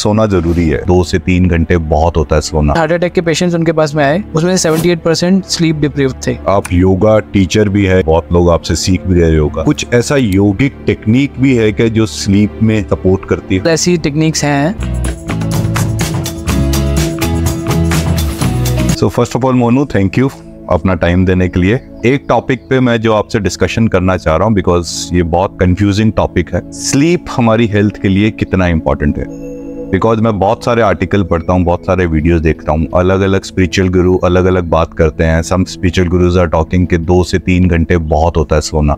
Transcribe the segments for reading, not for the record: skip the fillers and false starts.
सोना जरूरी है, 2 से 3 घंटे बहुत होता है सोना। हार्ट अटैक के पेशेंट्स उनके पास में आए, उसमें 78% स्लीप डिप्रीव्ड थे। आप योगा टीचर भी है, बहुत लोग आपसे सीख भी रहे योगा। कुछ ऐसा योगिक टेक्निक भी है कि जो स्लीप में सपोर्ट करती है? ऐसी टेक्निक्स हैं। So first of all Monu, thank you अपना टाइम देने के लिए। एक टॉपिक पे मैं जो आपसे डिस्कशन करना चाह रहा हूँ, बिकॉज ये बहुत कंफ्यूजिंग टॉपिक है। स्लीप हमारी हेल्थ के लिए कितना इंपॉर्टेंट है? बिकॉज मैं बहुत सारे आर्टिकल पढ़ता हूँ, बहुत सारे वीडियोस देखता हूँ, अलग अलग स्पिरिचुअल गुरु अलग अलग बात करते हैं। Some spiritual gurus are talking कि 2 से 3 घंटे बहुत होता है सोना।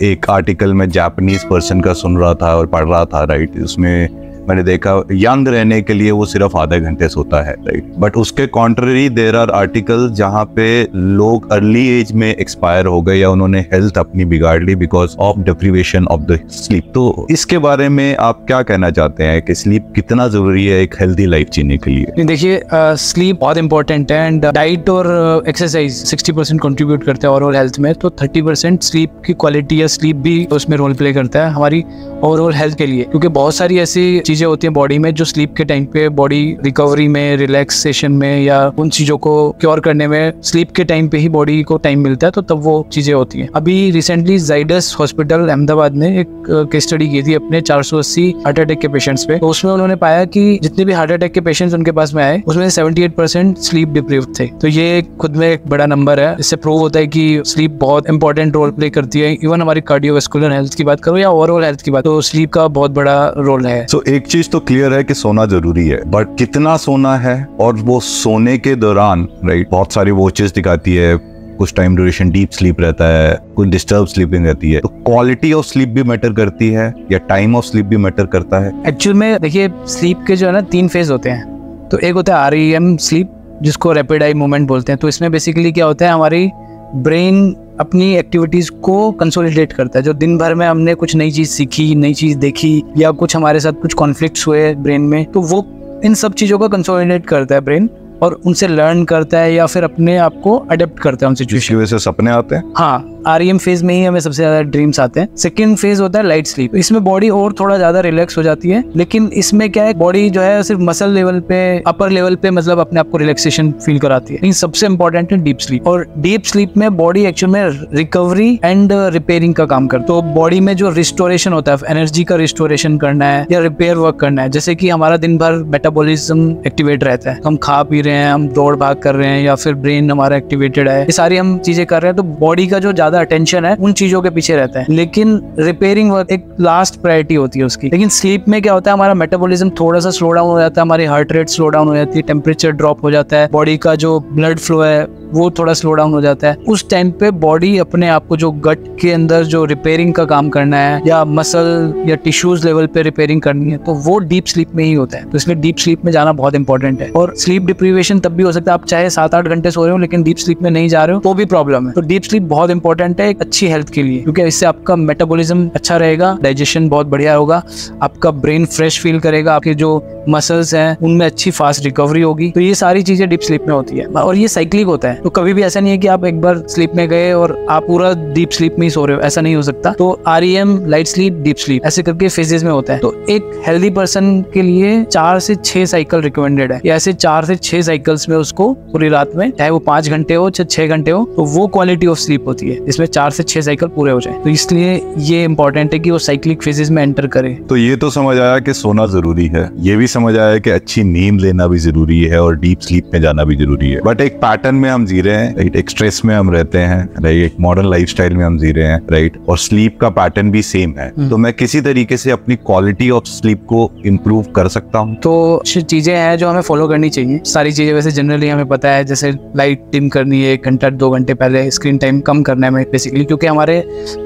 एक आर्टिकल में जापानीज पर्सन का सुन रहा था और पढ़ रहा था, राइट। उसमें मैंने देखा यंग रहने के लिए वो सिर्फ आधे घंटे सोता है, राइट। बट उसके कॉन्ट्ररी देयर आर आर्टिकल जहाँ पे लोग अर्ली एज में एक्सपायर हो गए या उन्होंने हेल्थ अपनी बिगाड़ ली because of deprivation of the sleep. तो इसके बारे में आप क्या कहना चाहते हैं कि स्लीप कितना जरूरी है एक हेल्दी लाइफ जीने के लिए? देखिए, स्लीप बहुत इंपॉर्टेंट है एंड डाइट और एक्सरसाइज 60% कंट्रीब्यूट करते हैं ओवरऑल हेल्थ में, तो 30% स्लीप की क्वालिटी या स्लीप भी उसमें रोल प्ले करता है हमारी ओवरऑल हेल्थ के लिए। क्योंकि बहुत सारी ऐसी चीजें होती हैं बॉडी में जो स्लीप के टाइम पे बॉडी रिकवरी में, रिलैक्सेशन में या उन चीजों को क्योर करने में स्लीप के टाइम पे ही बॉडी को टाइम मिलता है, तो तब वो चीजें होती हैं। अभी रिसेंटली जाइडस हॉस्पिटल अहमदाबाद ने एक केस स्टडी की थी अपने 480 हार्ट अटैक के पेशेंट्स पे। तो उसमें उन्होंने पाया कि जितने भी हार्ट अटैक के पेशेंट्स उनके पास में आए, उसमें 78% स्लीप डिप्रीव्ड थे। तो ये खुद में एक बड़ा नंबर है। इससे प्रूव होता है कि स्लीप बहुत इंपॉर्टेंट रोल प्ले करती है। इवन हमारी कार्डियोवैस्कुलर हेल्थ की बात करो या ओवरऑल हेल्थ की बात, तो स्लीप का बहुत बड़ा रोल है। सो एक चीज तो क्लियर है कि सोना जरूरी है, बट कितना सोना है और वो सोने के दौरान, राइट, बहुत सारी वॉचेस दिखाती है, कुछ टाइम ड्यूरेशन डीप स्लीप रहता है, कुछ डिस्टर्ब स्लीपिंग रहती है। तो क्वालिटी ऑफ स्लीप भी मैटर करती है या टाइम ऑफ स्लीप भी मैटर करता है? एक्चुअल में देखिए, स्लीप के जो है ना 3 फेज होते हैं। तो एक होता है REM स्लीप, जिसको रैपिड आई मूवमेंट बोलते हैं। तो इसमें बेसिकली क्या होता है, हमारी ब्रेन अपनी एक्टिविटीज को कंसोलिडेट करता है। जो दिन भर में हमने कुछ नई चीज सीखी, नई चीज देखी या कुछ हमारे साथ कुछ कॉन्फ्लिक्ट्स हुए ब्रेन में, तो वो इन सब चीजों को कंसोलिडेट करता है ब्रेन और उनसे लर्न करता है या फिर अपने आप को अडेप्ट करता है उन सिचुएशन। की वजह से सपने आते हैं। हाँ, REM फेज में ही हमें सबसे ज्यादा ड्रीम्स आते हैं। सेकंड फेज होता है लाइट स्लीप। इसमें बॉडी और थोड़ा ज्यादा रिलैक्स हो जाती है, लेकिन इसमें क्या है, बॉडी जो है सिर्फ मसल लेवल पे, अपर लेवल पे मतलब अपने आप को रिलैक्सेशन फील कराती है। लेकिन सबसे इंपॉर्टेंट है डीप स्लीप। और डीप स्लीप में बॉडी एक्चुअल में रिकवरी एंड रिपेयरिंग का काम करती है। तो बॉडी में जो रिस्टोरेशन होता है, एनर्जी का रिस्टोरेशन करना है या रिपेयर वर्क करना है, जैसे कि हमारा दिन भर मेटाबॉलिज्म एक्टिवेट रहता है, हम खा पी रहे हैं, हम दौड़ भाग कर रहे हैं या फिर ब्रेन हमारा एक्टिवेटेड है, ये सारी हम चीजें कर रहे हैं, तो बॉडी का जो ज्यादा अटेंशन है उन चीजों के पीछे रहता है। लेकिन रिपेयरिंग वर्क एक लास्ट प्रायोरिटी होती है उसकी। लेकिन स्लीप में क्या होता है, हमारा मेटाबॉलिज्म थोड़ा सा स्लो डाउन हो जाता है, हमारी हार्ट रेट स्लो डाउन हो जाती है, टेम्परेचर ड्रॉप हो जाता है, बॉडी का जो ब्लड फ्लो है वो थोड़ा स्लो डाउन हो जाता है। उस टाइम पे बॉडी अपने आप को जो गट के अंदर जो रिपेयरिंग का काम करना है या मसल या टिश्यूज लेवल पे रिपेयरिंग करनी है, तो वो डीप स्लीप में ही होता है। तो इसलिए डीप स्लीप में जाना बहुत इंपॉर्टेंट है। और स्लीप डिप्रीवेशन तब भी हो सकता है, आप चाहे 7-8 घंटे सो रहे हो लेकिन डीप स्लीप में नहीं जा रहे हो तो भी प्रॉब्लम है। तो डीप स्लीप बहुत इंपॉर्टेंट है एक अच्छी हेल्थ के लिए, क्योंकि इससे आपका मेटाबॉलिज्म अच्छा रहेगा, डाइजेशन बहुत बढ़िया होगा, आपका ब्रेन फ्रेश फील करेगा, आपके जो मसल्स हैं उनमें अच्छी फास्ट रिकवरी होगी। तो ये सारी चीजें डीप स्लीप में होती है और ये साइक्लिक होता है। तो कभी भी ऐसा नहीं है कि आप एक बार स्लीप में गए और आप पूरा डीप स्लीप में ही सो रहे हो, ऐसा नहीं हो सकता। तो REM, light sleep, deep sleep ऐसे करके फेजेस में होता है। तो एक हेल्दी पर्सन के लिए 4 से 6 साइकिल रिकमेंडेड है। ऐसे 4 से 6 साइकिल्स में उसको पूरी रात में, चाहे वो 5 घंटे हो चाहे 6 घंटे हो, तो वो क्वालिटी ऑफ स्लीप होती है जिसमें 4 से 6 साइकिल पूरे हो जाए। तो इसलिए ये इंपॉर्टेंट है कि वो साइक्लिक फेजेस में एंटर करे। तो ये तो समझ आया कि सोना जरूरी है, ये भी समझ आया कि अच्छी नींद लेना भी जरूरी है और डीप स्लीप में जाना भी जरूरी है। बट एक पैटर्न में हम जी रहे हैं, एक स्ट्रेस में हम रहते हैं, राइट, एक मॉडर्न लाइफस्टाइल में हम जी रहे हैं, राइट, और स्लीप का पैटर्न भी सेम है। तो मैं किसी तरीके से अपनी क्वालिटी ऑफ स्लीप को इम्प्रूव कर सकता हूँ? तो चीजें हैं जो हमें फॉलो करनी चाहिए। सारी चीजें वैसे जनरली हमें पता है, जैसे लाइट डिम करनी है 1 घंटा 2 घंटे पहले, स्क्रीन टाइम कम करना है बेसिकली, क्योंकि हमारे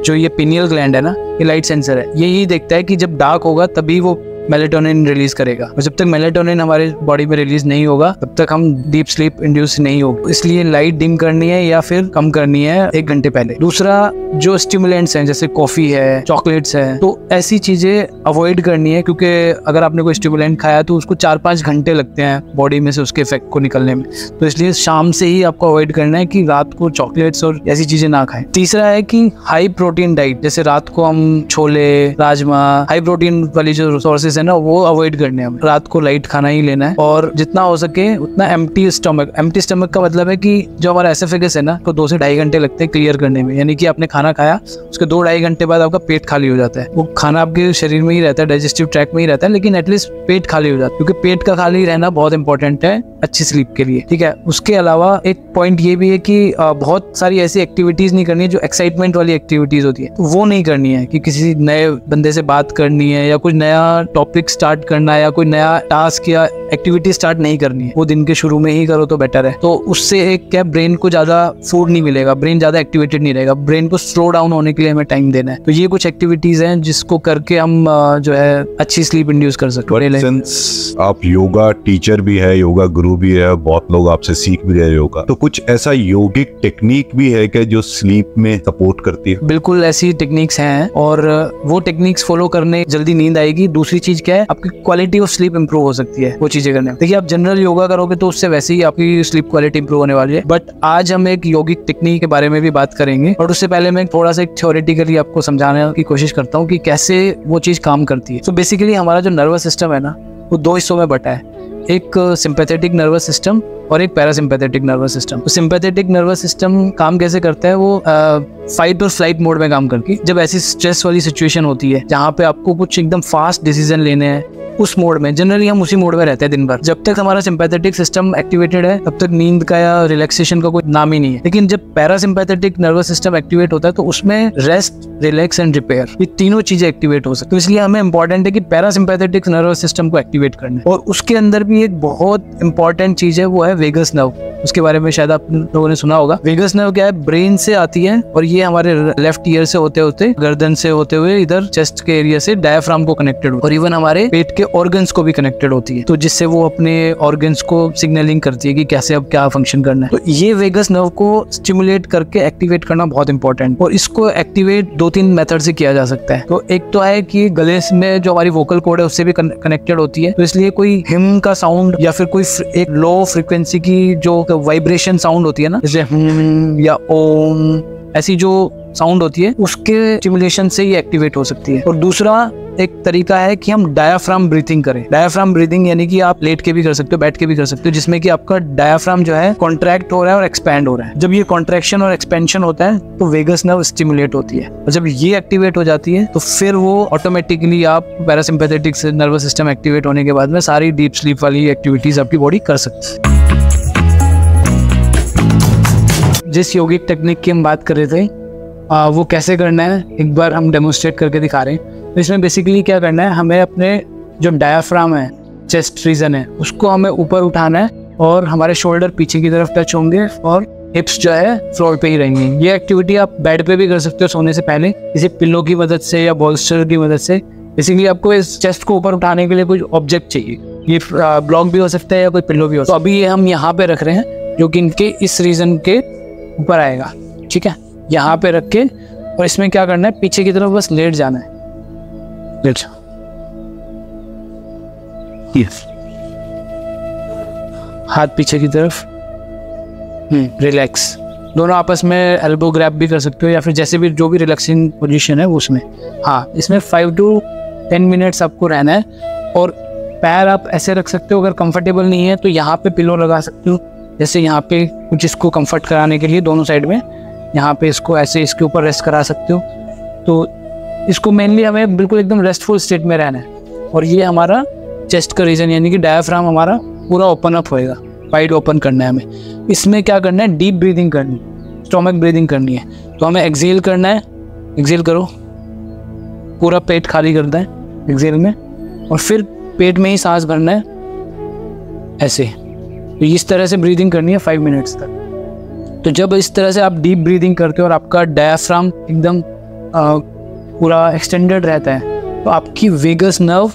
जो ये पिनियल ग्लैंड है ना, ये लाइट सेंसर है, यही देखता है कि जब डार्क होगा तभी वो मेलेटोनिन रिलीज करेगा, और जब तक मेलेटोनिन हमारे बॉडी में रिलीज नहीं होगा तब तक हम डीप स्लीप इंड्यूस नहीं होगा। इसलिए लाइट डिम करनी है या फिर कम करनी है 1 घंटे पहले। दूसरा, जो स्टिमुलेंट्स हैं जैसे कॉफी है, चॉकलेट्स है, तो ऐसी चीजें अवॉइड करनी है, क्योंकि अगर आपने कोई स्टिमुलेंट खाया तो उसको 4-5 घंटे लगते हैं बॉडी में से उसके इफेक्ट को निकलने में। तो इसलिए शाम से ही आपको अवॉइड करना है कि रात को चॉकलेट्स और ऐसी चीजें ना खाएं। तीसरा है कि हाई प्रोटीन डाइट, जैसे रात को हम छोले, राजमा, हाई प्रोटीन वाली जो सोर्सेज है ना वो अवॉइड करने हैं। रात को लाइट खाना ही लेना है और जितना हो सके उतना एम्प्टी स्टमक। एम्प्टी स्टमक का मतलब है कि जो हमारा एसोफेगस है ना तो 2 से 2.5 घंटे लगते हैं क्लियर करने में, यानी कि आपने खाना खाया उसके 2-2.5 घंटे बाद आपका पेट खाली हो जाता है। वो खाना आपके शरीर में ही रहता है, डाइजेस्टिव ट्रैक में ही रहता है, लेकिन एटलीस्ट पेट खाली हो जाता है, क्योंकि पेट का खाली रहना बहुत इंपॉर्टेंट है अच्छी स्लीप के लिए, ठीक है। उसके अलावा एक पॉइंट ये भी है कि बहुत सारी ऐसी एक्टिविटीज नहीं करनी है जो एक्साइटमेंट वाली एक्टिविटीज होती है, तो वो नहीं करनी है कि किसी नए बंदे से बात करनी है या कुछ नया टॉपिक स्टार्ट करना है या कोई नया टास्क या एक्टिविटी स्टार्ट नहीं करनी है। वो दिन के शुरू में ही करो तो बेटर है। तो उससे एक क्या ब्रेन को ज्यादा फूड नहीं मिलेगा, ब्रेन ज्यादा एक्टिवेटेड नहीं रहेगा, ब्रेन को स्लो डाउन होने के लिए हमें टाइम देना है। तो ये कुछ एक्टिविटीज हैं जिसको करके हम जो है अच्छी स्लीप इंड्यूस कर सकते हैं। सिंस आप योगा टीचर भी है, योगा गुरु भी है, बहुत लोग आपसे सीख भी रहे योगा, तो कुछ ऐसा योगिक टेक्निक भी है क्या जो स्लीप में सपोर्ट करती है? बिल्कुल ऐसी टेक्निक्स हैं और वो टेक्निक्स फॉलो करने जल्दी नींद आएगी। दूसरी चीज क्या है, आपकी क्वालिटी ऑफ स्लीप इंप्रूव हो सकती है वो चीजें करने। देखिए आप जनरल योगा करोगे तो उससे वैसे ही आपकी स्लीप क्वालिटी इंप्रूव होने वाली है, बट आज हम एक योगिक टेक्निक के बारे में भी बात करेंगे। और उससे पहले मैं थोड़ा सा थ्योरेटिकली आपको समझाने की कोशिश करता हूँ कि कैसे वो चीज काम करती है। तो बेसिकली हमारा जो नर्वस सिस्टम है ना वो 2 हिस्सों में बटा है, एक सिंपैथेटिक नर्वस सिस्टम और एक पैरासिम्पैथेटिक नर्वस सिस्टम। तो सिंपैथेटिक नर्वस सिस्टम काम कैसे करता है, वो फाइट और फ्लाइट मोड में काम करती है। जब ऐसी स्ट्रेस वाली सिचुएशन होती है जहाँ पे आपको कुछ एकदम फास्ट डिसीजन लेने हैं, उस मोड में जनरली हम उसी मोड में रहते हैं दिन भर। जब तक हमारा सिंपैथेटिक सिस्टम एक्टिवेटेड है तब तक नींद का या रिलैक्सेशन का कोई नाम ही नहीं है। लेकिन जब पैरासिम्पैथेटिक नर्वस सिस्टम एक्टिवेट होता है तो उसमें रेस्ट, रिलैक्स एंड रिपेयर, ये तीनों चीजें एक्टिवेट हो सकती है। तो इसलिए हमें इंपॉर्टेंट है कि पैरासिम्पैथेटिक नर्वस सिस्टम को एक्टिवेट करना है। और उसके अंदर भी एक बहुत इंपॉर्टेंट चीज है, वो है वेगस नर्व। उसके बारे में शायद आप लोगों ने सुना होगा। वेगस नर्व क्या है, ब्रेन से आती है और ये हमारे लेफ्ट ईयर से होते होते, गर्दन से होते हुए इधर चेस्ट के एरिया से डायफ्राम को कनेक्टेड हो और इवन हमारे पेट के ऑर्गन्स को भी कनेक्टेड होती है। तो जिससे वो अपने ऑर्गन्स को सिग्नलिंग करती है कि कैसे अब क्या फंक्शन करना है। तो ये वेगस नर्व को स्टिमुलेट करके एक्टिवेट करना बहुत इंपॉर्टेंट, और इसको एक्टिवेट 2-3 मेथड से किया जा सकता है। तो एक तो है कि गले में जो हमारी वोकल कॉर्ड है उससे भी कनेक्टेड होती है, तो इसलिए कोई हिम का साउंड या फिर कोई एक लो फ्रिक्वेंसी की जो वाइब्रेशन साउंड होती है ना, जैसे या ओम, ऐसी जो साउंड होती है उसके स्टिमुलेशन से ये एक्टिवेट हो सकती है। और दूसरा एक तरीका है कि हम डायाफ्राम ब्रीथिंग करें। डायाफ्राम ब्रीथिंग यानी कि आप लेट के भी कर सकते हो, बैठ के भी कर सकते हो, जिसमें कि आपका डायाफ्राम जो है कॉन्ट्रैक्ट हो रहा है और एक्सपैंड हो रहा है। जब ये कॉन्ट्रैक्शन और एक्सपेंशन होता है तो वेगस नर्व स्टिमुलेट होती है, और जब ये एक्टिवेट हो जाती है तो फिर वो ऑटोमेटिकली आप पैरासिम्पैथेटिक नर्वस सिस्टम एक्टिवेट होने के बाद में सारी डीप स्लीप वाली एक्टिविटीज आपकी बॉडी कर सकती है। जिस योगिक टेक्निक की हम बात कर रहे थे वो कैसे करना है एक बार हम डेमोन्स्ट्रेट करके दिखा रहे हैं। तो इसमें बेसिकली क्या करना है, हमें अपने जो डायाफ्राम है, चेस्ट रीजन है, उसको हमें ऊपर उठाना है और हमारे शोल्डर पीछे की तरफ टच होंगे और हिप्स जो है फ्लोर पे ही रहेंगे। ये एक्टिविटी आप बेड पे भी कर सकते हो सोने से पहले, किसी पिल्लो की मदद से या बॉल्स्टर की मदद से। बेसिकली आपको इस चेस्ट को ऊपर उठाने के लिए कोई ऑब्जेक्ट चाहिए, ये ब्लॉक भी हो सकता है या कोई पिल्लो भी हो सकता है। तो अभी ये हम यहाँ पे रख रहे हैं जो कि इनके इस रीजन के ऊपर आएगा, ठीक है। यहाँ पे रख के और इसमें क्या करना है, पीछे की तरफ बस लेट जाना है, लेट जाओ, हाथ पीछे की तरफ, रिलैक्स। दोनों आपस में एल्बो ग्रैब भी कर सकते हो या फिर जैसे भी जो भी रिलैक्सिंग पोजीशन है उसमें। हाँ, इसमें 5 to 10 मिनट्स आपको रहना है। और पैर आप ऐसे रख सकते हो, अगर कंफर्टेबल नहीं है तो यहाँ पे पिलो लगा सकते हो, जैसे यहाँ पे कुछ इसको कंफर्ट कराने के लिए दोनों साइड में, यहाँ पे इसको ऐसे इसके ऊपर रेस्ट करा सकते हो। तो इसको मेनली हमें बिल्कुल एकदम रेस्टफुल स्टेट में रहना है। और ये हमारा चेस्ट का रीजन यानी कि डायाफ्राम हमारा पूरा ओपन अप होएगा, वाइड ओपन करना है हमें। इसमें क्या करना है, डीप ब्रीदिंग करनी है, स्टोमक ब्रीदिंग करनी है। तो हमें एक्सेल करना है, एक्सेल करो, पूरा पेट खाली करना है एक्सेल में, और फिर पेट में ही सांस भरना है ऐसे। तो इस तरह से ब्रीदिंग करनी है 5 मिनट्स तक। तो जब इस तरह से आप डीप ब्रीदिंग करते हो और आपका डायाफ्राम एकदम पूरा एक्सटेंडेड रहता है तो आपकी वेगस नर्व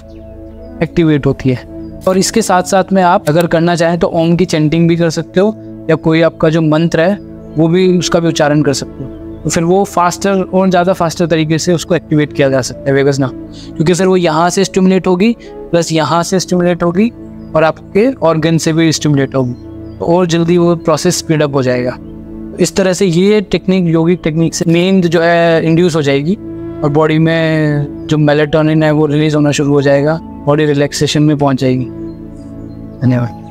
एक्टिवेट होती है। और इसके साथ साथ में आप अगर करना चाहें तो ओम की चैंटिंग भी कर सकते हो, या कोई आपका जो मंत्र है वो भी, उसका भी उच्चारण कर सकते हो। तो फिर वो फास्टर और ज़्यादा फास्टर तरीके से उसको एक्टिवेट किया जा सकता है वेगस नर्व, क्योंकि फिर वो यहाँ से स्टिमुलेट होगी प्लस यहाँ से स्टिमुलेट होगी और आपके ऑर्गन से भी स्टिमुलेट होगी, तो और जल्दी वो प्रोसेस स्पीड अप हो जाएगा। इस तरह से ये टेक्निक, योगिक टेक्निक से नींद जो है इंड्यूस हो जाएगी और बॉडी में जो मेलेटोनिन है वो रिलीज होना शुरू हो जाएगा, बॉडी रिलैक्सेशन में पहुंच जाएगी। धन्यवाद।